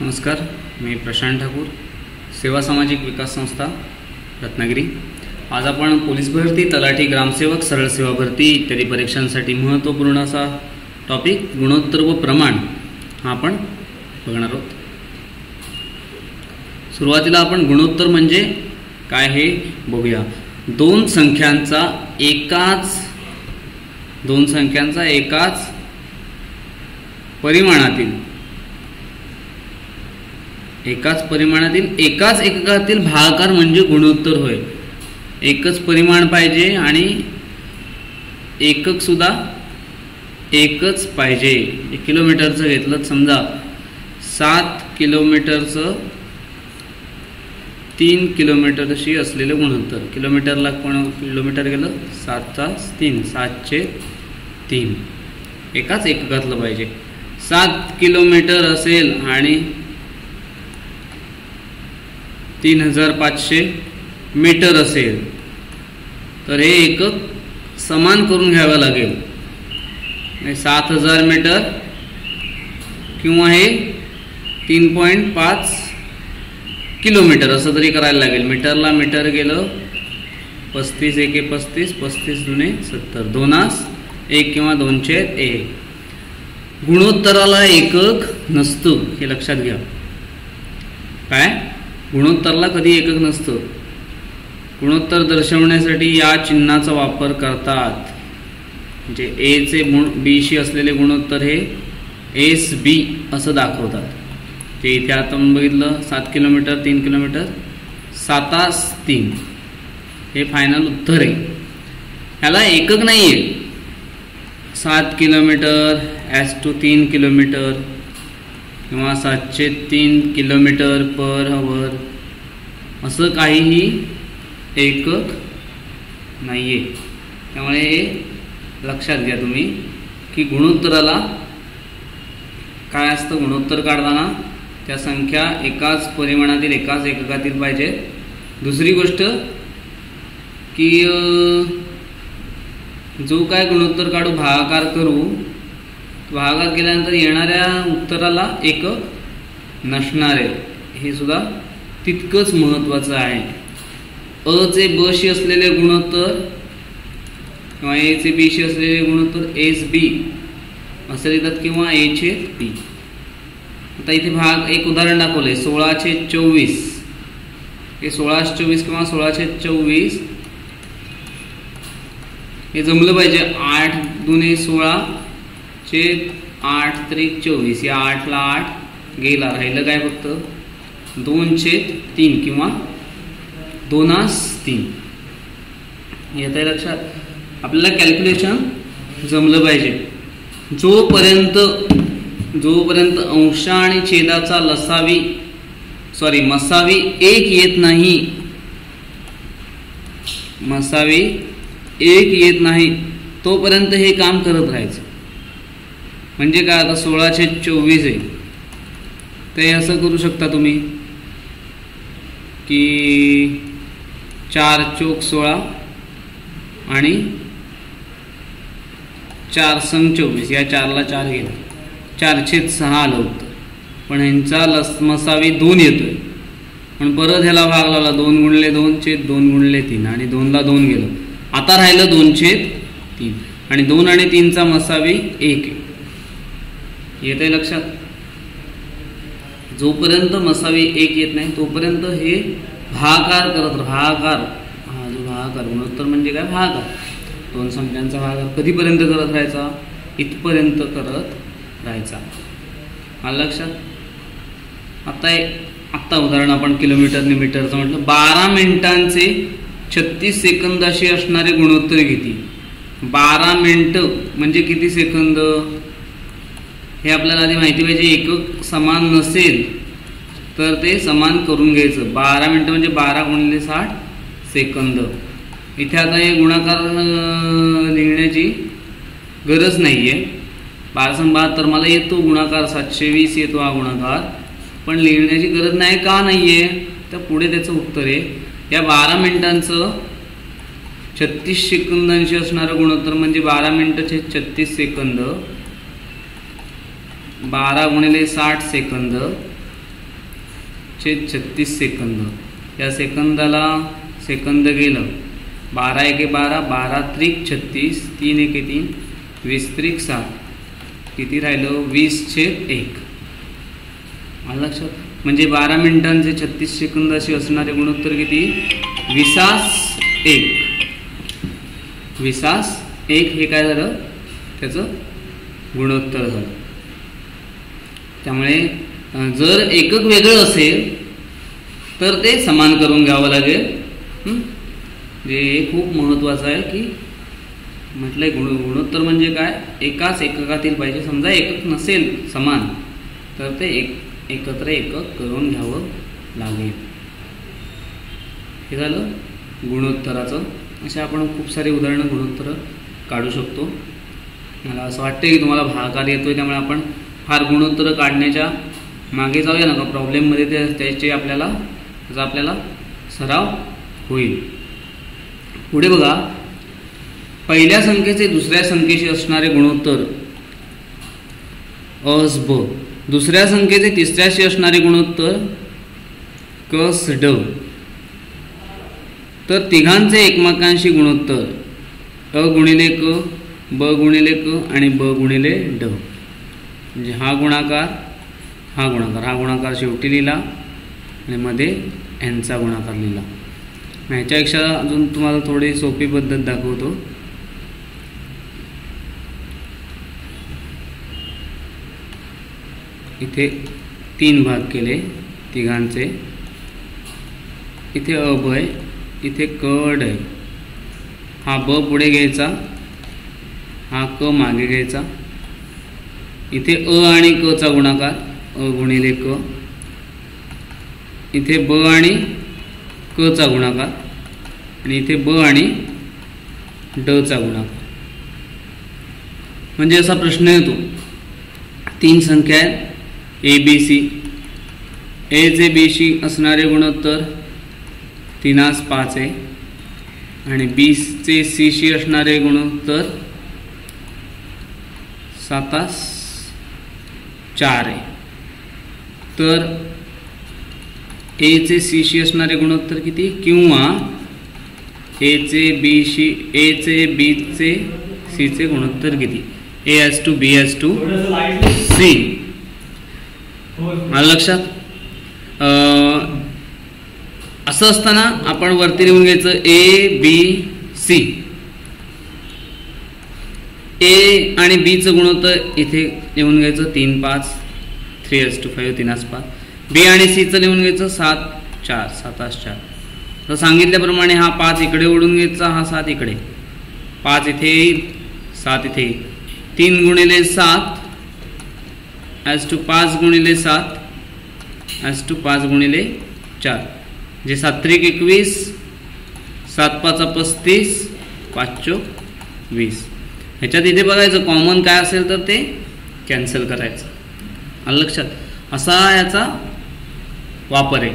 नमस्कार, मी प्रशांत ठाकूर, सेवा सामाजिक विकास संस्था रत्नागिरी। आज आपण पोलीस भरती, तलाठी, ग्रामसेवक, सरळ सेवा भरती इत्यादी परीक्षांसाठी महत्त्वपूर्ण असा टॉपिक गुणोत्तर व प्रमाण हा आपण बघणार आहोत। सुरुवातीला आपण गुणोत्तर म्हणजे काय हे बघूया। दोन संख्यांचा एकाच परिमाणातील एकाच एककातील भागाकार म्हणजे गुणोत्तर होय। एकच परिमाण पाहिजे आणि एकक सुद्धा एकच पाहिजे। किलोमीटरचं घेतलं, समजा 7 किलोमीटरचं 3 किलोमीटरशी असलेले गुणोत्तर। किलोमीटरला किलोमीटर गेलं 7×3 7/3 एकाच एककातलं पाहिजे। 7 किलोमीटर असेल आणि 3500 मीटर असेल तर हे एकक समान करून घ्यावं लागेल। 7000 मीटर किंवा हे 3.5 किलोमीटर असं तरी करायला लागेल। मीटरला मीटर गेलं 35 एके 35 35 दुने 70 2 1 किंवा 2/1। गुणोत्तराला एकक नसतं हे लक्षात घ्या। काय गुणोत्तरला कधी एकक नसतं। गुणोत्तर दर्शवण्यासाठी या चिन्हाचा वापर करतात। म्हणजे ए चे बी शी असलेले गुणोत्तर हे SB असं दाखवतात। ते इथे आता आपण बघितलं 7 किलोमीटर 3 किलोमीटर 7×3 हे फायनल उत्तर आहे। ह्याला एकक नाही आहे। 7 किलोमीटर = 3 किलोमीटर किंवा 703 किलोमीटर पर आवर असं काहीही एकक नाही आहे। त्यामुळे हे लक्षात घ्या तुम्ही की गुणोत्तराला काय असतं। गुणोत्तर काढताना त्या संख्या एकाच परिमाणातील एकाच एककातील पाहिजे। दुसरी गोष्ट की जो काय गुणोत्तर काढू, भागाकार करू, भागाकार केल्यानंतर येणाऱ्या उत्तराला एकक नसणार आहे। हे सुद्धा तितकंच महत्त्वाचं आहे। अ चे ब शी असलेले गुणोत्तर किंवा ए चे बी शी असलेले गुणोत्तर SB असं लिहितात किंवा A/B। आता इथे एक उदाहरण दाखवलंय 16/24। हे 16/24 किंवा 16/24 हे जमलं पाहिजे। 8 दुने 16 8 त्रिक 24। या 8 ला 8 गेला, राहिलं काय फक्त 2/3 किंवा 2×3 येत आहे लक्षात। आपल्याला कॅल्क्युलेशन जमलं पाहिजे। जोपर्यंत अंश आणि छेदाचा मसावी एक येत नाही तोपर्यंत हे काम करत राहायचं। म्हणजे काय, आता 16/24 आहे ते असं करू शकता तुम्ही की 4×4 आणि 4×24 या 4 ला 4 गेला 4/6 आलं होतं। पण ह्यांचा मसावी 2 येतोय। पण परत ह्याला भाग लावला 2×2/2 आणि 2 ला 2 गेलं। आता राहिलं 2/3 आणि 2 आणि 3 चा मसावी 1 आहे। येत आहे लक्षात। जोपर्यंत मसावी 1 येत नाही तोपर्यंत हे भागाकार करत भागाकार गुणोत्तर म्हणजे काय, भागाकार। दोन संख्यांचा भागाकार कधीपर्यंत करत राहायचा, इथपर्यंत करत राहायचा। आलं लक्षात। आता उदाहरण आपण किलोमीटरने मीटरचं म्हटलं। 12 मिनिटांचे 36 सेकंद असे असणारे गुणोत्तर किती। 12 मिनिटं म्हणजे किती सेकंद हे आपल्याला आधी माहिती पाहिजे। एकक समान नसेल तर ते समान करून घ्यायचं। 12 मिनिटं म्हणजे 12×60 सेकंद। इथे आता हे गुणाकार लिहिण्याची गरज नाही आहे। 12×72 मला येतो गुणाकार, 720 येतो हा गुणाकार, पण लिहिण्याची गरज नाही। का नाही आहे तर पुढे त्याचं उत्तर आहे। या 12 मिनिटांचं 36 सेकंदांशी असणारं गुणोत्तर म्हणजे 12 मिनिटाचे 36 सेकंद 12 × 60 सेकंद 36 सेकंद. या सेकंदाला सेकंद गेलं 12 एके 12, 12 त्रिक 36, 3 एके 3, 20 त्रिक 7, किती राहिलं 20/1. आलं लक्षात. म्हणजे 12 मिनिटांचे 36 सेकंद असे असणारे गुणोत्तर किती 20/1. 20/1 हे काय झालं त्याचं गुणोत्तर झालं. त्यामुळे जर एकक वेगळं असेल तर ते समान करून घ्यावं लागेल. जे खूप महत्त्वाचं आहे की म्हटलंय गुणोत्तर म्हणजे काय, एकाच एककातील पाहिजे. समजा एकक नसेल समान तर ते एकत्र एकक करून घ्यावं लागेल. हे झालं गुणोत्तराचं. असे आपण खूप सारे उदाहरणं गुणोत्तर काढू शकतो. मला असं वाटतं की तुम्हाला भागाकार येतोय, त्यामुळे आपण फार गुणोत्तर काढण्याच्या मागे जाऊया नका. प्रॉब्लेममध्ये त्याचा आपल्याला सराव होईल. पुढे बघा, पहिल्या संख्येचे दुसऱ्या संख्येशी असणारे गुणोत्तर अस ब, दुसऱ्या संख्येचे तिसऱ्याशी असणारे गुणोत्तर कस ड. तर तिघांचे एकमेकांशी गुणोत्तर अ गुणिले क, ब गुणिले क आणि ब गुणिले ड. म्हणजे हा गुणाकार शेवटी लिहिला आणि मध्ये यांचा गुणाकार लिहिला. ह्याच्यापेक्षा अजून तुम्हाला थोडी सोपी पद्धत दाखवतो. इथे 3 भाग केले तिघांचे. इथे अ ब आहे, इथे क ड आहे. हा ब पुढे घ्यायचा, हा क मागे घ्यायचा. इथे अ आणि क चा गुणाकार अ गुणिले क. इथे ब आणि क चा गुणाकार आणि इथे ब आणि ड चा गुणाकार. म्हणजे असा प्रश्न येतो, 3 संख्या आहेत ए बी सी. ए चे बी शी असणारे गुणोत्तर 3/5 आहे आणि बी चे सी शी असणारे गुणोत्तर 7/4 आहे. तर ए चे सी शी असणारे गुणोत्तर किती, किंवा ए चे बी चे सी चे गुणोत्तर किती. A is to B is to C. मला लक्षात. असं असताना आपण वरती लिहून घ्यायचं ए बी सी. ए आणि बी चं गुणोत्तर इथे लिहून घ्यायचं 3/5, 3:5, 3/5. बी आणि सी चं लिहून घ्यायचं 7/4, 7/4. तर सांगितल्याप्रमाणे हा 5 इकडे ओढून घ्यायचा, हा 7 इकडे. 5 इथे येईल, 7 इथे येईल. 3 गुणिले 7 ॲज टू 5 गुणिले 7 ॲज टू 5 गुणिले 4. जे 7 त्रिक 21, 7 5 35, 5 चोक 20. ह्याच्यात इथे बघायचं कॉमन काय असेल तर ते कॅन्सल करायचं. आलं लक्षात. असा याचा वापर आहे.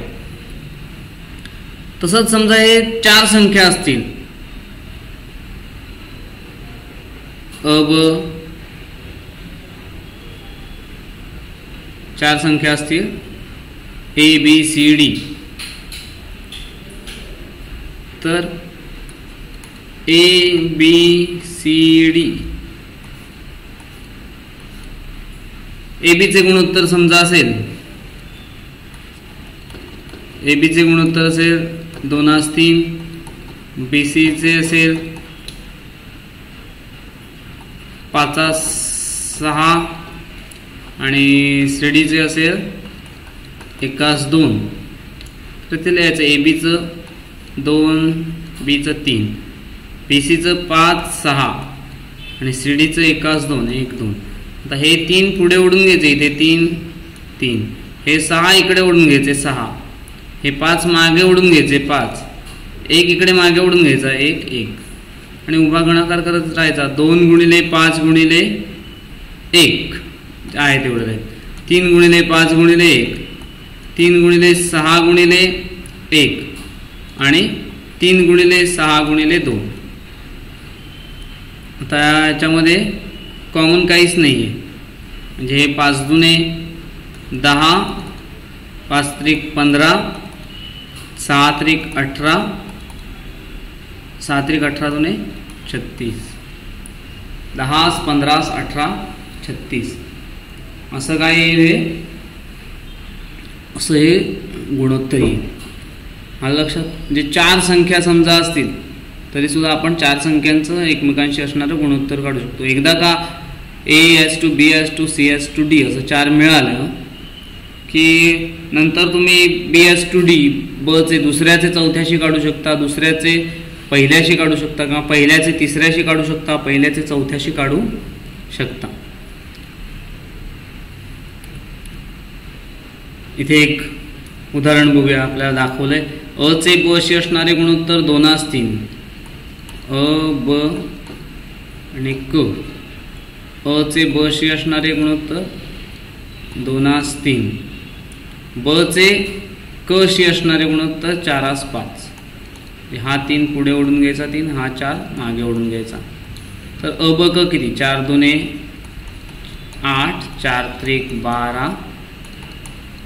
तसंच समजा हे 4 संख्या असतील, अ ब 4 संख्या असतील ए बी सी डी. तर A B C D A B चे गुणोत्तर समजा असेल, ए बी चे गुणोत्तर असेल 2/3, बी सी चे असेल 5/6 आणि सी डी चे असेल 1/2. तर ते लिहायचं ए बी चं 2, बी चं 3, बी सी चं 5/6 आणि सी डी चं 1/2, 1/2. आता हे 3 पुढे ओढून घ्यायचे, इथे 3 3. हे 6 इकडे ओढून घ्यायचे 6. हे 5 मागे ओढून घ्यायचे 5. 1 इकडे मागे ओढून घ्यायचा 1 1 आणि उभा गुणाकार करत राहायचा. 2 गुणिले 5 गुणिले 1 आहे तेवढं राहील. 3 गुणिले 5 गुणिले 1, 3 गुणिले 6 गुणिले 1 आणि 3 गुणिले 6 गुणिले 2. आता याच्यामध्ये कॉमन काहीच नाही आहे. म्हणजे हे 5 दुने 10 5 त्रिक 15, 6 त्रिक 18, 6 त्रिक 18 दुने 36, 10, 15, 18, 36 असं काय येईल हे, असं हे गुणोत्तर येईल. आलं लक्षात. म्हणजे 4 संख्या समजा असतील तरी सुद्धा आपण 4 संख्यांचं एकमेकांशी असणारं गुणोत्तर काढू शकतो. एकदा का A/B/C/D असं 4 मिळालं की नंतर तुम्ही B/D बचे दुसऱ्याचे चौथ्याशी काढू शकता, दुसऱ्याचे पहिल्याशी काढू शकता, किंवा पहिल्याचे तिसऱ्याशी काढू शकता, पहिल्याचे चौथ्याशी काढू शकता. इथे एक उदाहरण बघूया. आपल्याला दाखवलंय अ चे ब शी असणारे गुणोत्तर 2:3. अ ब आणि क. अ चे ब शी असणारे गुणोत्तर 2:3. ब चे क शी असणारे गुणोत्तर 4:5. हा 3 पुढे ओढून घ्यायचा, 3 हा 4 मागे ओढून घ्यायचा. तर अ ब क किती, 4 दुने 8, 4 त्रिक 12,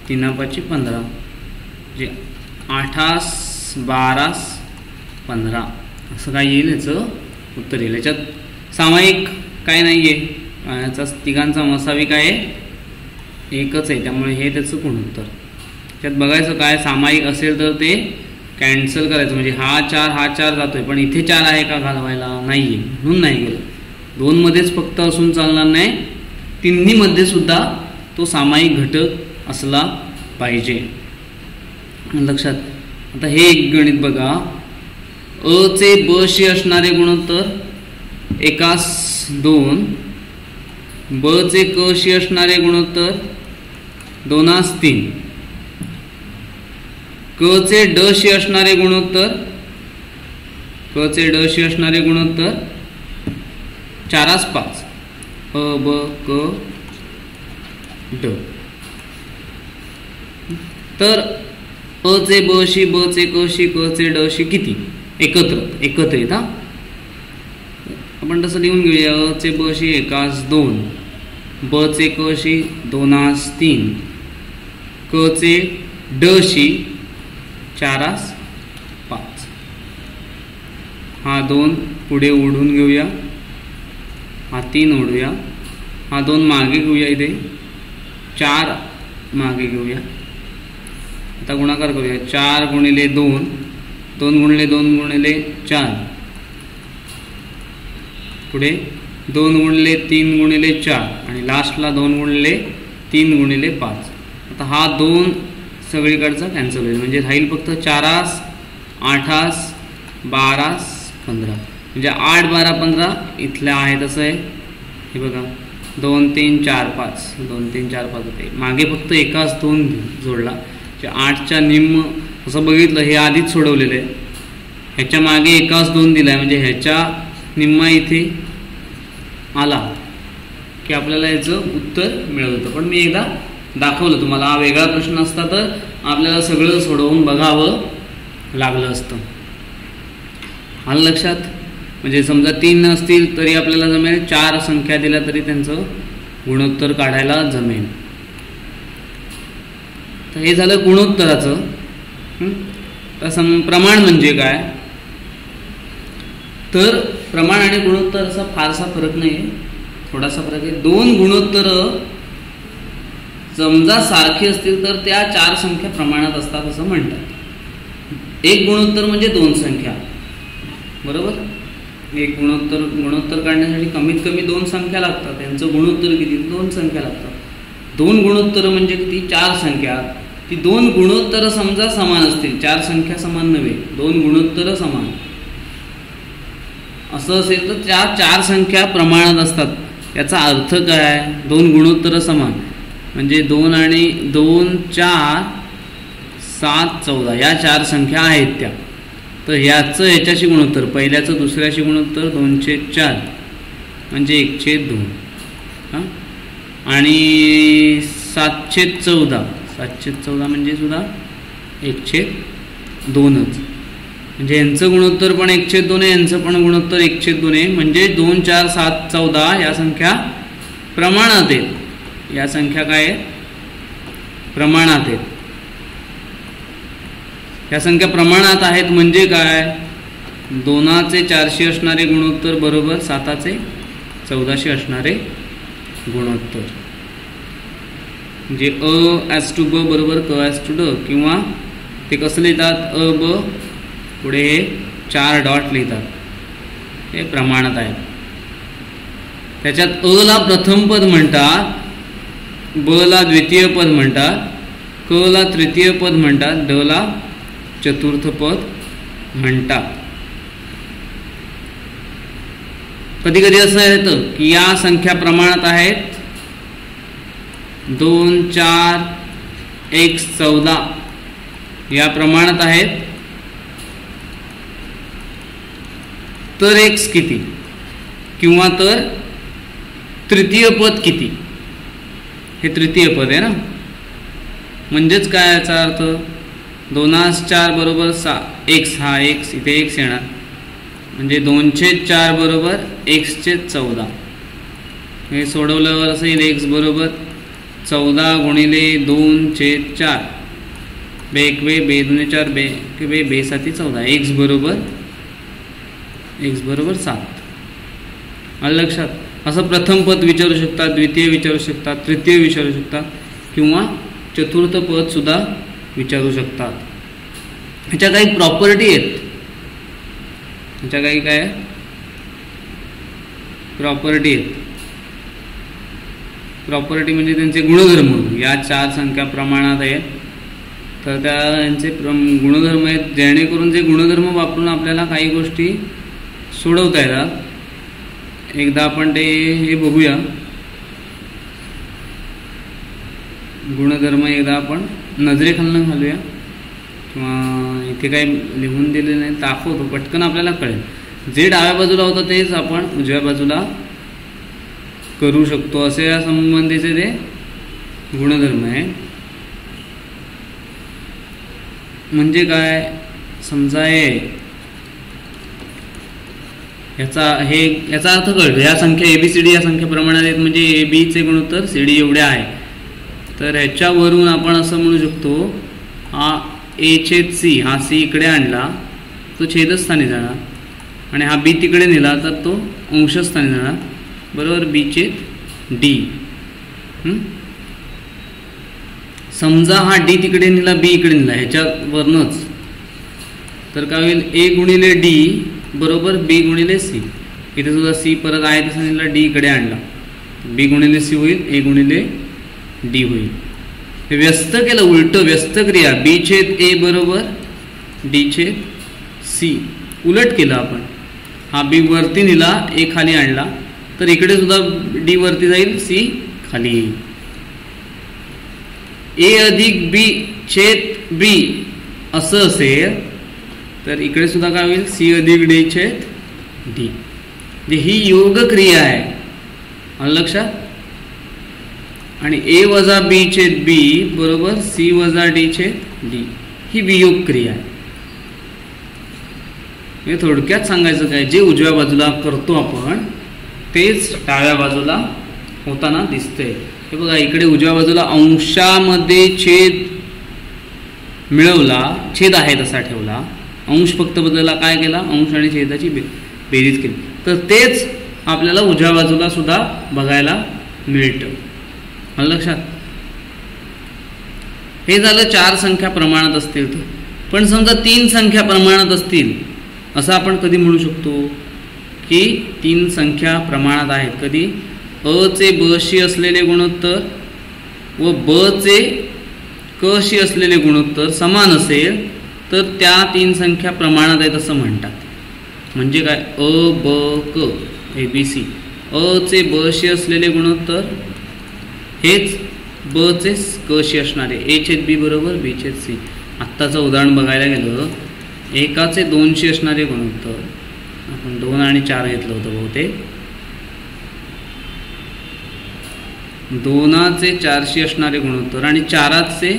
3 5 15, म्हणजे 8, 12, 15 असं काय येईल, याचं उत्तर येईल. याच्यात सामायिक काय नाही आहे, याचा तिघांचा मसावी काय आहे, एकच आहे, त्यामुळे हे त्याचं गुणोत्तर. त्यात बघायचं काय सामायिक असेल तर ते कॅन्सल करायचं. म्हणजे हा 4 जातोय, पण इथे 4 आहे का घालवायला, नाही आहे, म्हणून नाही गेलं. 2 मध्येच फक्त असून चालणार नाही, तिन्ही मध्ये सुद्धा तो सामायिक घटक असला पाहिजे. लक्षात. आता हे एक गणित बघा. अ चे ब शी असणारे गुणोत्तर 1:2, ब चे क शी असणारे गुणोत्तर 2:3, क चे ड शी असणारे गुणोत्तर 4:5. अ ब क ड. तर अ चे ब शी, ब चे क शी, क चे ड शी किती एकत्र येत. आपण तसं लिहून घेऊया. अ चे ब शी 1:2, ब चे क शी 2:3, क चे ड शी 4:5. हा 2 पुढे ओढून घेऊया, हा 3 ओढूया, हा 2 मागे घेऊया, इथे 4 मागे घेऊया. आता गुणाकार करूया. 4 गुणिले 2, 2 गुणिले 2 गुणिले 4, पुढे 2 गुणिले 3 गुणिले 4, आणि लास्टला 2 गुणिले 3 गुणिले 5. आता हा 2 सगळीकडचा कॅन्सल होईल, म्हणजे राहील फक्त 4, 8, 12, 15. म्हणजे 8, 12, 15 इथल्या आहे तसं आहे. हे बघा 2, 3, 4, 5, 2, 3, 4, 5 होते. मागे फक्त 1:2 जोडला. 8च्या निम्म असं बघितलं, हे आधीच सोडवलेलं आहे. ह्याच्या मागे 1:2 दिला आहे, म्हणजे ह्याच्या निम्मा इथे आला की आपल्याला याचं उत्तर मिळत होतं. पण मी एकदा दाखवलं तुम्हाला. हा वेगळा प्रश्न असता तर आपल्याला सगळं सोडवून बघावं लागलं असतं. आलं लक्षात. म्हणजे समजा 3 नसतील तरी आपल्याला जमेल, 4 संख्या दिल्या तरी त्यांचं गुणोत्तर काढायला जमेल. तर हे झालं गुणोत्तराचं. तर प्रमाण म्हणजे काय, तर प्रमाण आणि गुणोत्तर असा फारसा फरक नाही आहे, थोडासा फरक आहे. 2 गुणोत्तर समजा सारखे असतील तर त्या 4 संख्या प्रमाणात असतात असं म्हणतात. एक गुणोत्तर म्हणजे 2 संख्या, बरोबर. एक गुणोत्तर काढण्यासाठी कमीत कमी 2 संख्या लागतात. त्यांचं गुणोत्तर किती, 2 संख्या लागतात. 2 गुणोत्तर म्हणजे किती, 4 संख्या. ती 2 गुणोत्तर समजा समान असतील, 4 संख्या समान नव्हे, 2 गुणोत्तर समान असं असेल तर त्या 4 संख्या प्रमाणात असतात. याचा अर्थ काय, 2 गुणोत्तर समान म्हणजे 2 आणि 2, 4, 7, 14 या 4 संख्या आहेत त्या. तर ह्याचं ह्याच्याशी गुणोत्तर, पहिल्याचं दुसऱ्याशी गुणोत्तर 2/4 म्हणजे 1/2. हां, आणि 7/14 म्हणजे सुद्धा 1/2च. म्हणजे यांचं गुणोत्तर पण 1/2 आहे, यांचं पण गुणोत्तर 1/2 आहे. म्हणजे 2, 4, 7, 14 या संख्या प्रमाणात आहेत. या संख्या काय आहेत, प्रमाणात आहेत. ह्या संख्या प्रमाणात आहेत म्हणजे काय, 2चे 400 असणारे गुणोत्तर बरोबर 7चे 1400 असणारे गुणोत्तर. म्हणजे अ ॲज टू ब बरोबर क ॲज टू ड, किंवा ते कसं लिहितात, अ ब पुढे हे 4 डॉट लिहितात, हे प्रमाणात आहे. त्याच्यात अ ला प्रथम पद म्हणतात, ब ला द्वितीय पद म्हणतात, क ला तृतीय पद म्हणतात, ड ला चतुर्थ पद म्हणतात. कधी कधी असं येतं की या संख्या प्रमाणात आहेत, 2, 4, x 14 या प्रमाणात आहेत, तर x किती, किंवा तर तृतीय पद किती. हे तृतीय पद आहे ना, म्हणजेच काय याचा अर्थ, 2/4 बरोबर 6, x हा x इथे x येणार, म्हणजे 2/4 बरोबर x/14. हे सोडवल्यावर असं येईल, x बरोबर 14 गुणिले 2/4, बे 1 बे 2 4 बे बे बे 7 14, x बरोबर 7. आलं लक्षात. असं प्रथम पद विचारू शकतात, द्वितीय विचारू शकतात, तृतीय विचारू शकतात, किंवा चतुर्थ पद सुद्धा विचारू शकतात. ह्याच्या काही प्रॉपर्टी आहेत, ह्याच्या काही काय प्रॉपर्टी आहेत. प्रॉपर्टी म्हणजे त्यांचे गुणधर्म. या 4 संख्या प्रमाणात आहेत, तर त्यांचे गुणधर्म आहेत, जेणेकरून जे गुणधर्म वापरून आपल्याला काही गोष्टी सोडवता येतात. एकदा आपण ते हे बघूया, गुणधर्म एकदा आपण नजरेखालनं घालूया, किंवा इथे काही लिहून दिले नाही, दाखवतो, पटकन आपल्याला कळेल. जे डाव्या बाजूला होतं तेच आपण उजव्या बाजूला करू शकतो, असे या संबंधीचे ते गुणधर्म आहे. म्हणजे काय, समजा याचा अर्थ कळतो. या संख्या ABCD या संख्या प्रमाणात आहेत, म्हणजे AB चे गुणोत्तर CD एवढे आहे. तर ह्याच्यावरून आपण असं म्हणू शकतो, हा A/C, हा C इकडे आणला तो छेदस्थानी जाणार, आणि हा B तिकडे नेला तर तो अंशस्थानी जाणार, बरोबर, B/D. समजा हा D तिकडे नेला, B इकडे नेला, ह्याच्यावरनच, तर काय होईल, A गुणिले D बरोबर B गुणिले C. इथे सुद्धा C परत आहे तसा नेला, D इकडे आणला, B गुणिले C होईल, A गुणिले D होईल. हे व्यस्त केलं, उलट व्यस्त क्रिया, B/A बरोबर D/C. उलट केलं आपण, हा B वरती नेला, A खाली आणला, तर इकडे सुद्धा D वरती जाईल, C खाली येईल. A अधिक B/B असं असेल, तर इकडे सुद्धा काय होईल, C अधिक D/D. ही योग क्रिया आहे, आलं लक्षात. आणि A वजा B/B बरोबर C वजा D/D, ही वियोग क्रिया आहे. हे थोडक्यात सांगायचं काय, जे उजव्या बाजूला करतो आपण तेच डाव्या बाजूला होताना दिसतंय. हे बघा, इकडे उजव्या बाजूला अंशामध्ये छेद मिळवला, छेद आहे तसा ठेवला, अंश फक्त बदलला, काय केला, अंश आणि छेदाची बेरीज केली, तर तेच आपल्याला उजव्या बाजूला सुद्धा बघायला मिळतं. आलं लक्षात. हे झालं 4 संख्या प्रमाणात असतील तर. पण समजा 3 संख्या प्रमाणात असतील, असं आपण कधी म्हणू शकतो की 3 संख्या प्रमाणात आहेत. कधी अ चे ब शी असलेले गुणोत्तर व ब चे क शी असलेले गुणोत्तर समान असेल तर त्या 3 संख्या प्रमाणात आहेत असं म्हणतात. म्हणजे काय, अ ब क ABC, अ चे ब शी असलेले गुणोत्तर हेच ब चे क शी असणारे, A/B बरोबर B/C. आत्ताचं उदाहरण बघायला गेलं, एकाचे 2 शी असणारे गुणोत्तर, आपण 2 आणि 4 घेतलं होतं बहुतेक, 2चे 400 असणारे गुणोत्तर आणि 4चे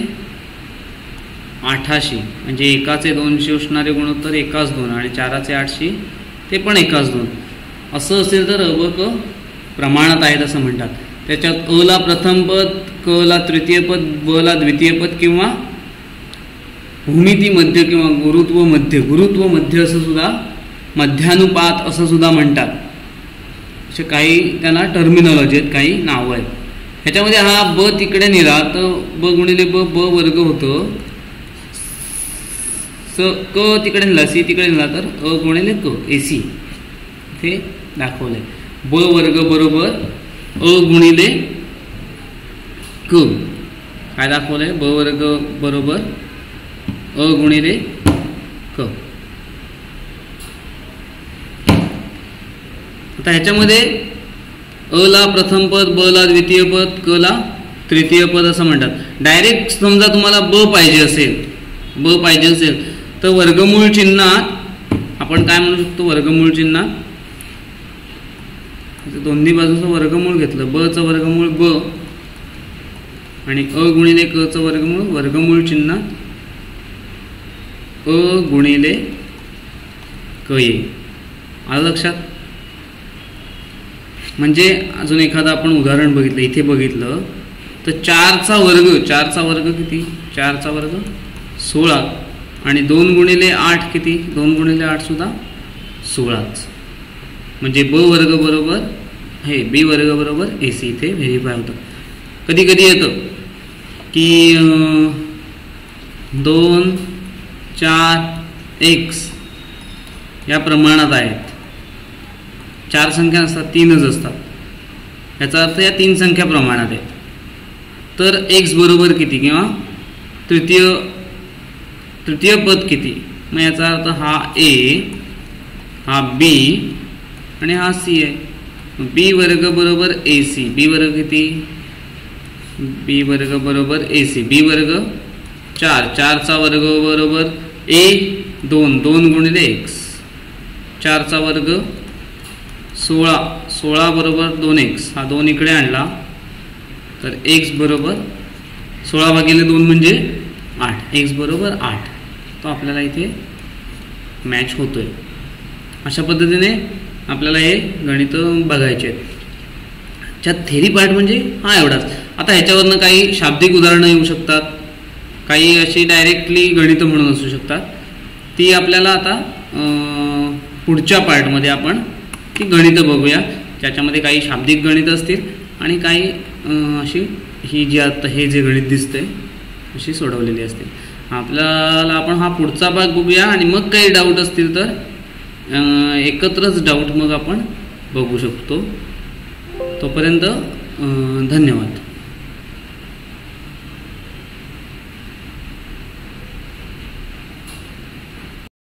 800, म्हणजे एकाचे 200 असणारे गुणोत्तर एकाच 2 आणि 4चे 800 ते पण एकाच 2. असं असेल तर अ ब क प्रमाणात आहेत असं म्हणतात. त्याच्यात अ ला प्रथम पद, क ला तृतीय पद, ब ला द्वितीय पद, किंवा भूमिती मध्य किंवा गुरुत्व मध्य असं सुद्धा, मध्यानुपात असं सुद्धा म्हणतात. असे काही त्याला टर्मिनॉलॉजी आहेत, काही नावं आहेत. ह्याच्यामध्ये हा ब तिकडे नेला तर ब गुणिले ब वर्ग होतं, क तिकडे नेला सी तिकडे नेला तर अ गुणिले क AC इथे दाखवलंय. ब वर्ग बरोबर अ गुणिले क, काय दाखवलंय? ब वर्ग बरोबर अ गुणिले क. आता ह्याच्यामध्ये अ ला प्रथम पद, ब ला द्वितीय पद, क ला तृतीय पद असं म्हणतात. डायरेक्ट समजा तुम्हाला ब पाहिजे असेल तर वर्गमूळ चिन्हात आपण काय म्हणू शकतो? वर्गमूळ चिन्हात दोन्ही बाजूचं वर्गमूळ घेतलं, ब चं वर्गमूळ ब आणि अ गुणिले क चं वर्गमूळ चिन्हात अ गुणिले क येईल. आलं लक्षात? म्हणजे अजून एखादं आपण उदाहरण बघितलं, इथे बघितलं तर 4चा वर्ग किती? 4चा वर्ग 16 आणि 2 गुणिले 8 किती? 2 गुणिले 8 सुद्धा 16च. म्हणजे ब वर्ग बरोबर हे बी वर्ग बरोबर AC इथे व्हेरीफाय होतं. कधी कधी येतं की 2, 4, x या प्रमाणात आहेत. 4 संख्या असतात, 3च असतात. याचा अर्थ या 3 संख्या प्रमाणात आहेत. तर x बरोबर किती किंवा तृतीय पद किती? मग याचा अर्थ हा A, हा B आणि हा C आहे. बी वर्ग बरोबर AC. बी वर्ग किती? बी वर्ग बरोबर AC. बी वर्ग 4, 4चा वर्ग बरोबर A 2 गुणिले x. 4चा वर्ग 16 बरोबर 2x. हा 2 इकडे आणला तर x बरोबर 16 भागिले 2 म्हणजे 8. x बरोबर 8. तो आपल्याला इथे मॅच होतोय. अशा पद्धतीने आपल्याला हे गणित बघायचे आहेत. च्या थेरी पार्ट म्हणजे हा एवढाच. आता ह्याच्यावरनं काही शाब्दिक उदाहरणं येऊ शकतात, काही अशी डायरेक्टली गणितं म्हणून असू शकतात. ती आपल्याला आता पुढच्या पार्टमध्ये आपण ती गणितं बघूया, ज्याच्यामध्ये काही शाब्दिक गणितं असतील आणि काही अशी ही जी आता हे जे गणित दिसतंय अशी सोडवलेली असतील. आपल्याला आपण हा पुढचा भाग बघूया आणि मग काही डाऊट असतील तर एकत्रच डाऊट मग आपण बघू शकतो. तोपर्यंत धन्यवाद.